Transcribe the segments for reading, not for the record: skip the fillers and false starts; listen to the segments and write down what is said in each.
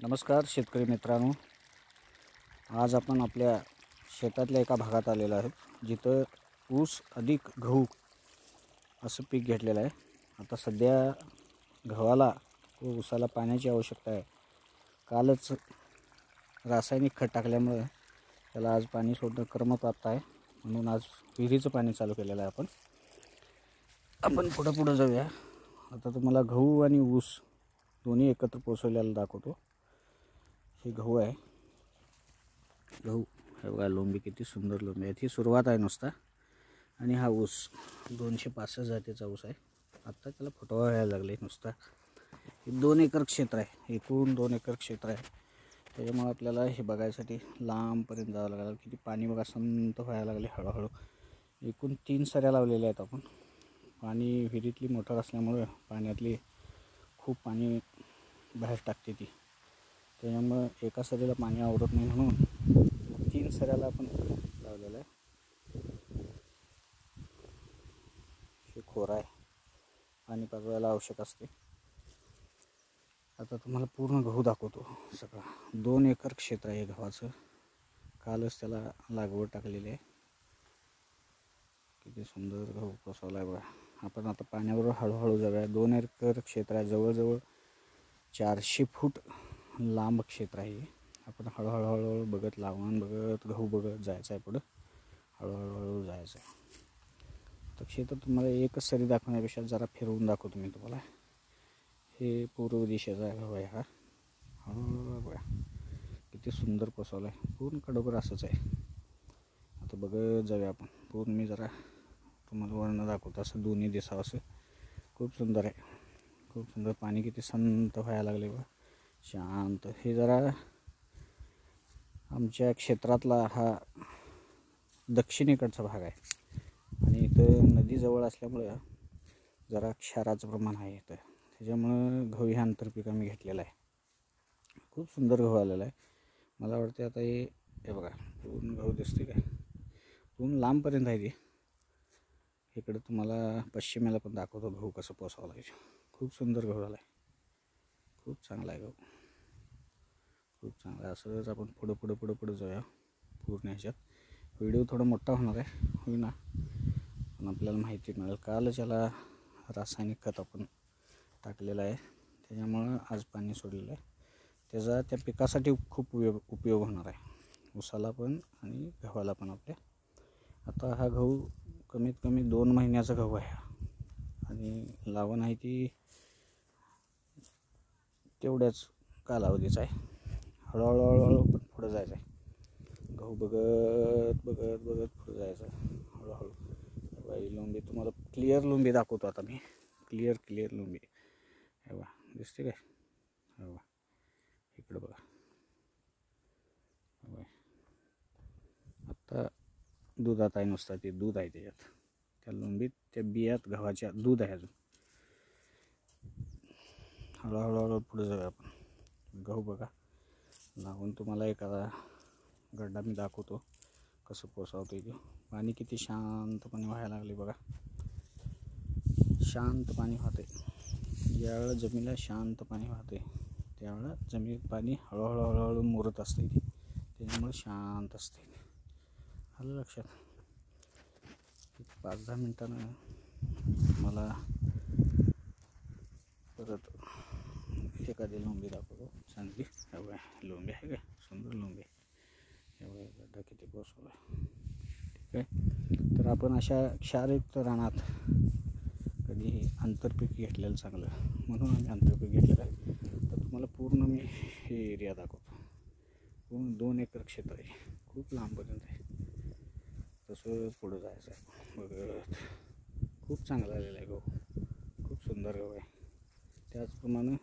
नमस्कार शेतकरी मित्रांनो, आज आपण आपल्या शेतातल्या एका भागात आलेलो आहोत जिथं ऊस अधिक गहू असं पीक घेतलेलं आहे। आता सध्या गव्हाला व ऊसाला पाण्याची आवश्यकता आहे। कालच रासायनिक खत टाकल्यामुळे त्याला आज पाणी सोडणं क्रमप्राप्त आहे, म्हणून आज विहिरीचं पाणी चालू केलेलं आहे। आपण पुढे जाऊया। आता तुम्हाला गहू आणि ऊस दोन्ही एकत्र पोसवलेला दाखवतो। हे गहू आहे। गहू हे बघा, लोंबी किती सुंदर लोंबी आहे। ही सुरुवात आहे नुसता। आणि हा ऊस 265 जातीचा ऊस आहे। आता त्याला फुटवा व्हायला लागले नुसता। हे 2 एकर क्षेत्र आहे, एकूण 2 एकर क्षेत्र आहे। त्याच्यामुळे आपल्याला हे बघायसाठी लांबपर्यंत जावं लागलं। किती पाणी बघा संत व्हायला लागले हळूहळू। एकूण 3 सऱ्या लावलेल्या आहेत आपण। पाणी विहिरीतली मोटर असल्यामुळे पाण्यातली खूप पाणी बाहेर टाकते ती, त्यामुळे एका सरीला पाणी आवरत नाही, म्हणून 3 सऱ्याला आपण लावलेलं आहे। हे खोरा आहे, पाणी पाजवायला आवश्यक असते। आता तुम्हाला पूर्ण गहू दाखवतो सगळा। 2 एकर क्षेत्र आहे गव्हाचं। कालच त्याला लागवड टाकलेली आहे। किती सुंदर गहू पोसवला आहे बघा। आपण आता पाण्याबरोबर हळूहळू जाऊया। 2 एकर क्षेत्र आहे, जवळजवळ 400 फूट लांब क्षेत्र आहे। आपण हळूहळू बघत, लावून बघत, गहू बघत जायचं आहे। पुढं हळूहळू जायचं आहे। तर क्षेत्र तुम्हाला एकच सरी दाखवण्यापेक्षा जरा फिरवून दाखवतो मी तुम्हाला। हे पूर्व दिशेचा गहू आहे हा। हळूहळू बघा किती सुंदर पोसवला आहे। पूर्ण कडोबर असंच आहे। आता बघत जाऊया आपण पूर्ण। मी जरा तुम्हाला वर्ण दाखवतो, असं दोन्ही दिसावं असं। खूप सुंदर आहे, खूप सुंदर। पाणी किती संत व्हायला लागले बघा, शांत। हे जरा आमच्या क्षेत्रातला हा दक्षिणेकडचा भाग आहे, आणि इथं नदी जवळ असल्यामुळे जरा क्षाराचं प्रमाण आहे इथं। त्याच्यामुळं गहू हे आंतरपीक आम्ही घेतलेलं आहे। खूप सुंदर गहू आलेला आहे। मला वाटते आता हे बघा पूर्ण गहू दिसते काय, पूर्ण लांबपर्यंत आहे ते। इकडे तुम्हाला पश्चिमेला पण दाखवतो गहू कसं पोसावं लागेल। खूप सुंदर गहू आला आहे, खूप चांगला आहे गहू, खूप चांगला आहे। असंच आपण पुढं जाऊया पूर्ण ह्याच्यात। व्हिडिओ थोडा मोठा होणार आहे, होईना, पण आपल्याला माहिती मिळेल। कालच याला रासायनिक खत आपण टाकलेलं आहे, त्याच्यामुळं आज पाणी सोडलेलं आहे। त्याचा त्या पिकासाठी खूप उपयोग होणार आहे, ऊसाला पण आणि गव्हाला पण आपल्या। आता हा गहू कमीत कमी 2 महिन्याचा गहू आहे, आणि लावण आहे ती तेवढ्याच कालावधीचा आहे। हळूहळू पण पुढे जायचं आहे। गहू बघत पुढे जायचं आहे हळूहळू। बाई लोंबी तुम्हाला क्लिअर लोंबी दाखवतो आता मी। क्लिअर लोंबी हे बघा, दिसते काय? हे बघा इकडं बघा। आता दुधात आहे नुसता, ते दूध आहे त्याच्यात, त्या लोंबीत, त्या बियात गव्हाच्या दूध आहे अजून। हळूहळू पुढे जाऊया आपण। गहू बघा लावून तुम्हाला एखादा गड्डा मी दाखवतो कसं पोसावतो इथे। पाणी किती शांतपणे व्हायला लागले बघा, शांत पाणी वाहते। ज्यावेळेला जमिनीला शांत पाणी वाहते त्यावेळेला जमिनीत पाणी हळूहळू मुरत असते, त्याच्यामुळे शांत असते। आलं लक्षात? 5-10 मिनिटानं मला परत एखादी लोंबी दाखवतो चांगली। एवढ्या लोंबी आहे काय, सुंदर लोंबी। एवढा गड्डा किती पोसवला, ठीक आहे। तर आपण अशा क्षारयुक्त रानात कधी आंतरपीक घेतलेलं चांगलं, म्हणून आम्ही आंतरपीक घेतलेलं आहे। तर तुम्हाला पूर्ण मी हे एरिया दाखवतो। पूर्ण 2 एकर क्षेत्र आहे, खूप लांबपर्यंत आहे। तसंच पुढं जायचं आहे बघत। खूप चांगला आलेला आहे गहू, खूप सुंदर गहू आहे। त्याचप्रमाणे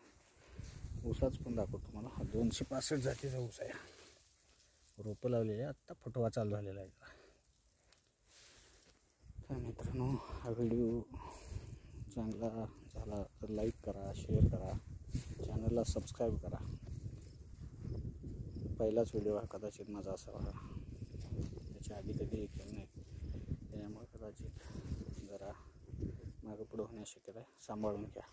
ऊसाच पण दाखवतो तुम्हाला। हा 265 जातीचा ऊस आहे, रोपं लावलेली आहे, आत्ता फुटवा चालू झालेला आहे। तर मित्रांनो, हा व्हिडिओ चांगला झाला तर लाईक करा, शेअर करा, चॅनलला सबस्क्राईब करा। पहिलाच व्हिडिओ हा कदाचित माझा असावा, त्याच्या आधी कधी केलं नाही, त्याच्यामुळे कदाचित जरा मागं पुढं होण्याची शक्यता आहे। सांभाळून घ्या।